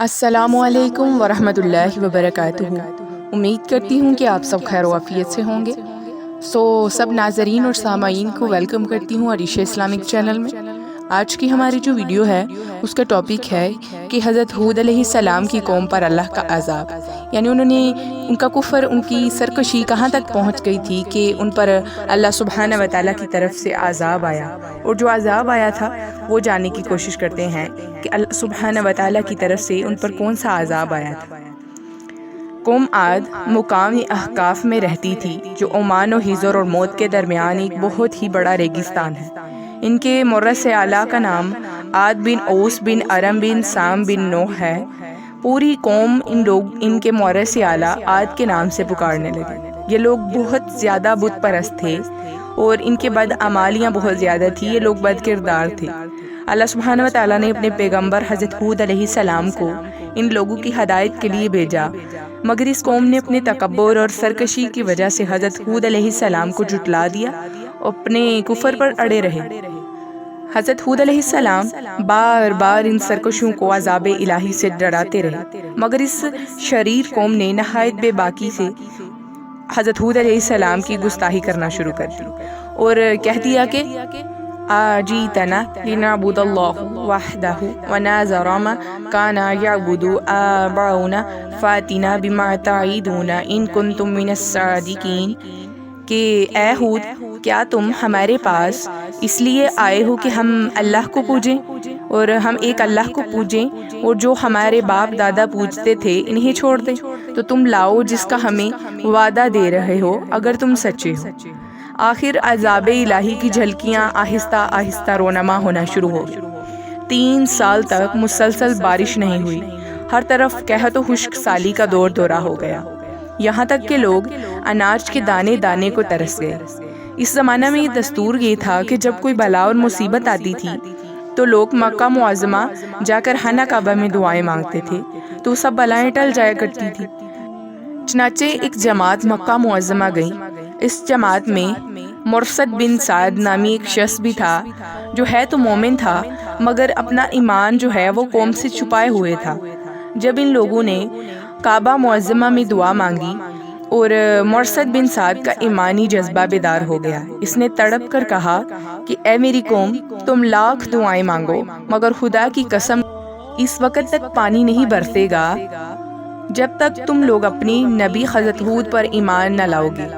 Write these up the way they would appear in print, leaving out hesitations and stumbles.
السلام علیکم ورحمۃ اللہ وبرکاتہ۔ امید کرتی ہوں کہ آپ سب خیر و عافیت سے ہوں گے۔ سب ناظرین اور سامعین کو ویلکم کرتی ہوں عریشہ اسلامک چینل میں۔ آج کی ہماری جو ویڈیو ہے اس کا ٹاپک ہے کہ حضرت ہود علیہ السلام کی قوم پر اللہ کا عذاب، یعنی ان کا کفر، ان کی سرکشی کہاں تک پہنچ گئی تھی کہ ان پر اللہ سبحانہ و تعالیٰ کی طرف سے عذاب آیا، اور جو عذاب آیا تھا وہ جاننے کی کوشش کرتے ہیں کہ اللہ سبحانہ و تعالیٰ کی طرف سے ان پر کون سا عذاب آیا تھا۔ قوم عاد مقامی احقاف میں رہتی تھی، جو عمان و حجر اور موت کے درمیان ایک بہت ہی بڑا ریگستان ہے۔ ان کے مورث اعلیٰ کا نام عاد بن اوس بن ارم بن سام بن نوح ہے۔ پوری قوم ان کے مورث اعلیٰ عاد کے نام سے پکارنے لگے۔ یہ لوگ بہت زیادہ بت پرست تھے اور ان کے بدعمالیاں بہت زیادہ تھی، یہ لوگ بد کردار تھے۔ اللہ سبحانہ و تعالیٰ نے اپنے پیغمبر حضرت ہود علیہ السلام کو ان لوگوں کی ہدایت کے لیے بھیجا، مگر اس قوم نے اپنے تکبر اور سرکشی کی وجہ سے حضرت ہود علیہ السلام کو جھٹلا دیا اور اپنے کفر پر اڑے رہے۔ حضرت ہود علیہ السلام بار بار ان سرکشوں کو عذاب الہی سے ڈراتے رہے، مگر اس شریر قوم نے نہایت بے باکی سے حضرت ہود علیہ السلام کی گستاخی کرنا شروع کر دی اور کہہ دیا کہ آجیتنا لنعبد اللہ وحدہ ونذر ما کان یعبد آباؤنا فاتنا بما تعیدون ان کنتم من الصادقین، کہ اے ہود، کیا تم ہمارے پاس اس لیے آئے ہو کہ ہم اللہ کو پوجیں اور ہم ایک اللہ کو پوجیں، اور جو ہمارے باپ دادا پوجتے تھے انہیں چھوڑ دیں؟ تو تم لاؤ جس کا ہمیں وعدہ دے رہے ہو اگر تم سچے ہو۔ آخر عذاب الہی کی جھلکیاں آہستہ آہستہ رونما ہونا شروع ہو گئی۔ 3 سال تک مسلسل بارش نہیں ہوئی، ہر طرف قحط و خشک سالی کا دور دورہ ہو گیا، یہاں تک کہ لوگ اناج کے دانے دانے کو ترس گئے۔ اس زمانہ میں یہ دستور یہ تھا کہ جب کوئی بلا اور مصیبت آتی تھی تو لوگ مکہ معظمہ جا کر خانہ کعبہ میں دعائیں مانگتے تھے تو سب بلائیں ٹل جایا کرتی تھی۔ چنانچہ ایک جماعت مکہ معظمہ گئی۔ اس جماعت میں مرثد بن سعد نامی ایک شخص بھی تھا، جو ہے تو مومن تھا مگر اپنا ایمان جو ہے وہ قوم سے چھپائے ہوئے تھا۔ جب ان لوگوں نے کعبہ معظمہ میں دعا مانگی اور مرثد بن سعد کا ایمانی جذبہ بیدار ہو گیا، اس نے تڑپ کر کہا کہ اے میری قوم، تم لاکھ دعائیں مانگو مگر خدا کی قسم اس وقت تک پانی نہیں برسے گا جب تک تم لوگ اپنی نبی حضرت ہود پر ایمان نہ لاؤ گے۔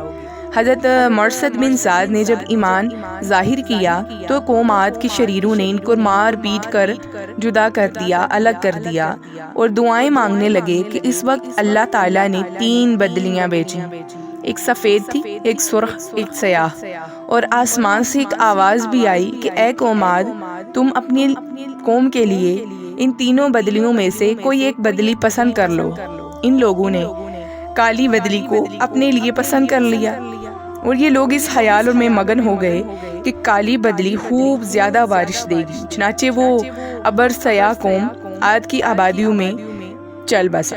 حضرت مرثد بن سعد نے جب ایمان ظاہر کیا تو قوم عاد کے شریروں نے ان کو مار پیٹ کر جدا کر دیا، الگ کر دیا، اور دعائیں مانگنے لگے کہ اس وقت اللہ تعالیٰ نے 3 بدلیاں بھیجی، ایک سفید تھی، ایک سرخ، ایک سیاہ، اور آسمان سے ایک آواز بھی آئی کہ اے قوم عاد، تم اپنی قوم کے لیے ان تینوں بدلیوں میں سے کوئی ایک بدلی پسند کر لو۔ ان لوگوں نے کالی بدلی کو اپنے لیے پسند کر لیا، اور یہ لوگ اس خیال میں مگن ہو گئے کہ کالی بدلی خوب زیادہ بارش دے گی، چنانچہ وہ ابر سیاہ قوم عاد کی آبادیوں میں چل بسا۔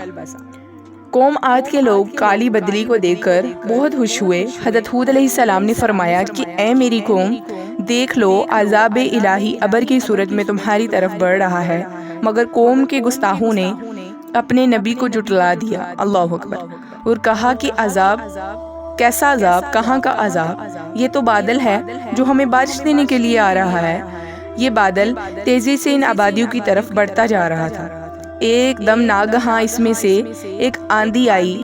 قوم عاد کے لوگ کالی بدلی کو دیکھ کر بہت خوش ہوئے۔ حضرت ہود علیہ السلام نے فرمایا کہ اے میری قوم، دیکھ لو عذاب الہی ابر کی صورت میں تمہاری طرف بڑھ رہا ہے، مگر قوم کے گستاخوں نے اپنے نبی کو جھٹلا دیا۔ اللہ اکبر! اور کہا کہ عذاب، کیسا عذاب؟ کہاں کا عذاب؟ یہ تو بادل ہے جو ہمیں بارش دینے کے لیے آ رہا ہے۔ یہ بادل تیزی سے ان آبادیوں کی طرف بڑھتا جا رہا تھا۔ ایک دم ناگہاں اس میں سے ایک آندھی آئی،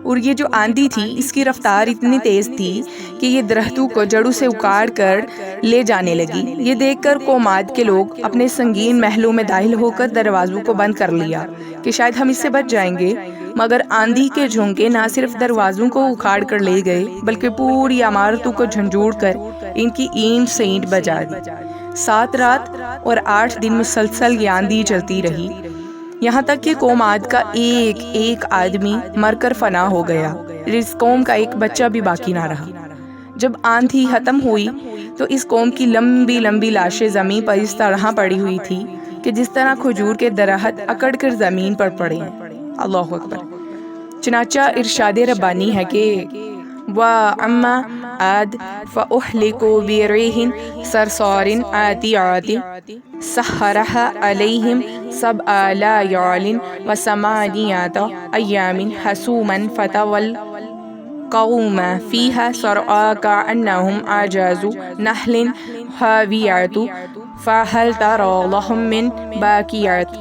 اور یہ جو آندھی تھی اس کی رفتار اتنی تیز تھی کہ یہ درختوں کو جڑوں سے اکھاڑ کر لے جانے لگی۔ یہ دیکھ کر قوم عاد کے لوگ اپنے سنگین محلوں میں داخل ہو کر دروازوں کو بند کر لیا کہ شاید ہم اس سے بچ جائیں گے، مگر آندھی کے جھونکے نہ صرف دروازوں کو اکھاڑ کر لے گئے بلکہ پوری عمارتوں کو جھنجھوڑ کر ان کی اینٹ سے اینٹ بجا دی۔ 7 رات اور 8 دن مسلسل یہ آندھی چلتی رہی، یہاں تک کہ قوم عاد کا ایک آدمی مر کر فنا ہو گیا، اس قوم کا ایک بچہ بھی باقی نہ رہا۔ جب آندھی ختم ہوئی تو اس قوم کی لمبی لمبی لاشیں زمین پر اس طرح پڑی ہوئی تھی کہ جس طرح کھجور کے درخت اکڑ کر زمین پر پڑے ہیں۔ اللہ اکبر! چنانچہ ارشاد ربانی ہے کہ وَأَمَّا عَادٌ فَأُهْلِكُوا بِرِيحٍ صَرْصَارٍ عَاتِيَةٍ سحرها علیہم سبع لیال وثمانیۃ ایام حسوما فتوى القوم فیہا صرعا کأنہم اعجاز نخل خاویۃ فہل تری لہم من باقیۃ۔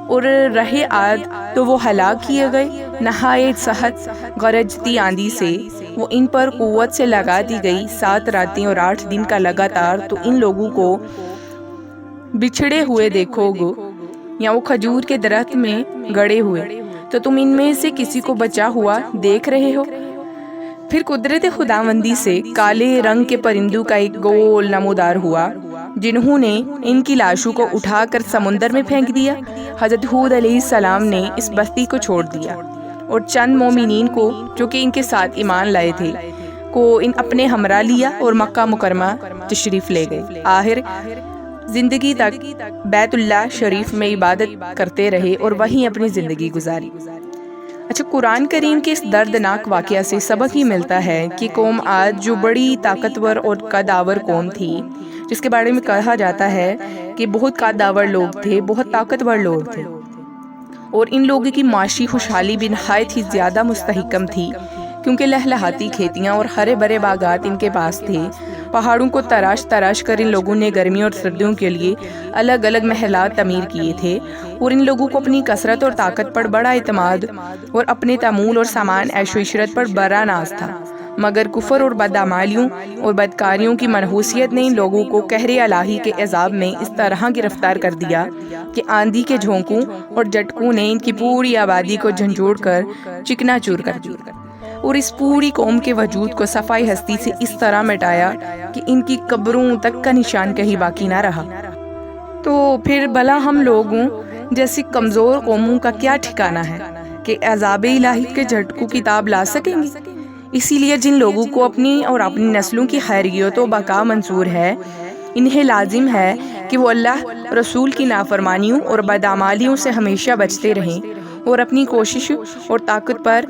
اور رہے عاد تو وہ ہلاک کیے گئے نہایت سخت گرجتی آندھی سے، وہ ان پر قوت سے لگا دی گئی 7 راتیں اور 8 دن کا لگاتار۔ تو ان لوگوں کو بچھڑے ہوئے دیکھو گو یا وہ کھجور کے درخت میں گڑے ہوئے، تو تم ان میں سے کسی کو بچا ہوا دیکھ رہے ہو؟ پھر قدرت خداوندی سے کالے رنگ کے پرندوں کا ایک گول نمودار ہوا، جنہوں نے ان کی لاشوں کو اٹھا کر سمندر میں پھینک دیا۔ حضرت ہود علیہ السلام نے اس بستی کو چھوڑ دیا اور چند مومنین کو جو کہ ان کے ساتھ ایمان لائے تھے کو ان اپنے ہمراہ لیا اور مکہ مکرمہ تشریف لے گئے۔ آخر زندگی تک بیت اللہ شریف میں عبادت کرتے رہے اور وہیں اپنی زندگی گزاری۔ اچھا، قرآن کریم کے اس دردناک واقعہ سے سبق یہ ملتا ہے کہ قوم عاد جو بڑی طاقتور اور قدآور قوم تھی، جس کے بارے میں کہا جاتا ہے کہ بہت قدآور لوگ تھے، بہت طاقتور لوگ تھے، اور ان لوگوں کی معاشی خوشحالی بھی نہایت ہی زیادہ مستحکم تھی، کیونکہ لہلہاتی کھیتیاں اور ہرے بھرے باغات ان کے پاس تھے۔ پہاڑوں کو تراش تراش کر ان لوگوں نے گرمیوں اور سردیوں کے لیے الگ الگ محلات تعمیر کیے تھے، اور ان لوگوں کو اپنی کثرت اور طاقت پر بڑا اعتماد اور اپنے تمول اور سامان عیش و عشرت پر بڑا ناز تھا۔ مگر کفر اور بدعمالیوں اور بدکاریوں کی منحوسیت نے ان لوگوں کو قہر الہی کے عذاب میں اس طرح گرفتار کر دیا کہ آندھی کے جھونکوں اور جھٹکوں نے ان کی پوری آبادی کو جھنجھوڑ کر چکنا چور کر دیا، اور اس پوری قوم کے وجود کو صفائی ہستی سے اس طرح مٹایا کہ ان کی قبروں تک کا نشان کہیں باقی نہ رہا۔ تو پھر بھلا ہم لوگوں جیسی کمزور قوموں کا کیا ٹھکانہ ہے کہ عذاب الہی کے جھٹکوں کی تاب لا سکیں گے؟ اسی لیے جن لوگوں کو اپنی اور اپنی نسلوں کی خیریت و بقا منظور ہے، انہیں لازم ہے کہ وہ اللہ رسول کی نافرمانیوں اور بدعمالیوں سے ہمیشہ بچتے رہیں اور اپنی کوشش اور طاقت پر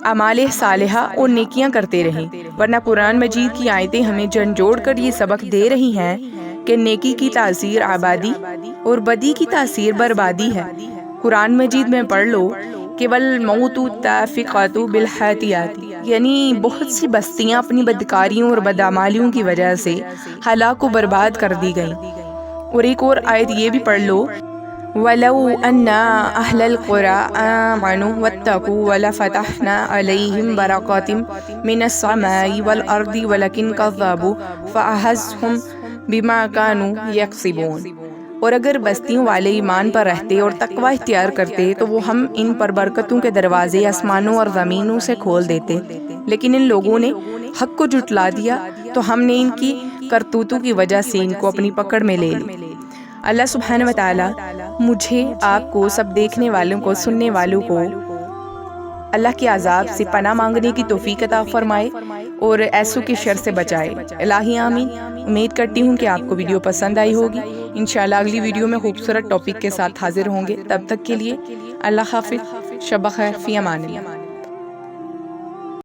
اعمال صالحہ اور نیکیاں کرتے رہیں، ورنہ قرآن مجید کی آیتیں ہمیں جھنجھوڑ کر یہ سبق دے رہی ہیں کہ نیکی کی تاثیر آبادی اور بدی کی تاثیر بربادی ہے۔ قرآن مجید میں پڑھ لو کہ والموت تافقۃ بالحیات، یعنی بہت سی بستیاں اپنی بدکاریوں اور بدعمالیوں کی وجہ سے ہلاک و برباد کر دی گئیں۔ اور ایک اور آیت یہ بھی پڑھ لو وَلَوْ أَنَّ أَهْلَ الْقُرَىٰ آمَنُوا وَاتَّقُوا وَلَفَتَحْنَا عَلَيْهِمْ بَرَكَاتٍ مِّنَ السَّمَاءِ وَالْأَرْضِ وَلَكِنْ كَذَّبُوا فَأَخَذَتْهُمْ بِمَا كَانُوا يَكْسِبُونَ۔ اور اگر بستیوں والے ایمان پر رہتے اور تقوی اختیار کرتے تو وہ ہم ان پر برکتوں کے دروازے آسمانوں اور زمینوں سے کھول دیتے، لیکن ان لوگوں نے حق کو جھٹلا دیا تو ہم نے ان کی کرتوتوں کی وجہ سے ان کو اپنی پکڑ میں لے لی۔ اللہ سبحانہ و تعالی مجھے، آپ کو، سب دیکھنے والوں کو، سننے والوں کو اللہ کے عذاب سے پناہ مانگنے کی توفیق عطا فرمائے اور ایسوں کے شر سے بچائے۔ الہی آمین۔ امید کرتی ہوں کہ آپ کو ویڈیو پسند آئی ہوگی۔ انشاءاللہ اگلی ویڈیو میں خوبصورت ٹاپک کے ساتھ حاضر ہوں گے۔ تب تک کے لیے اللہ حافظ، شب بخیر، فی امان اللہ۔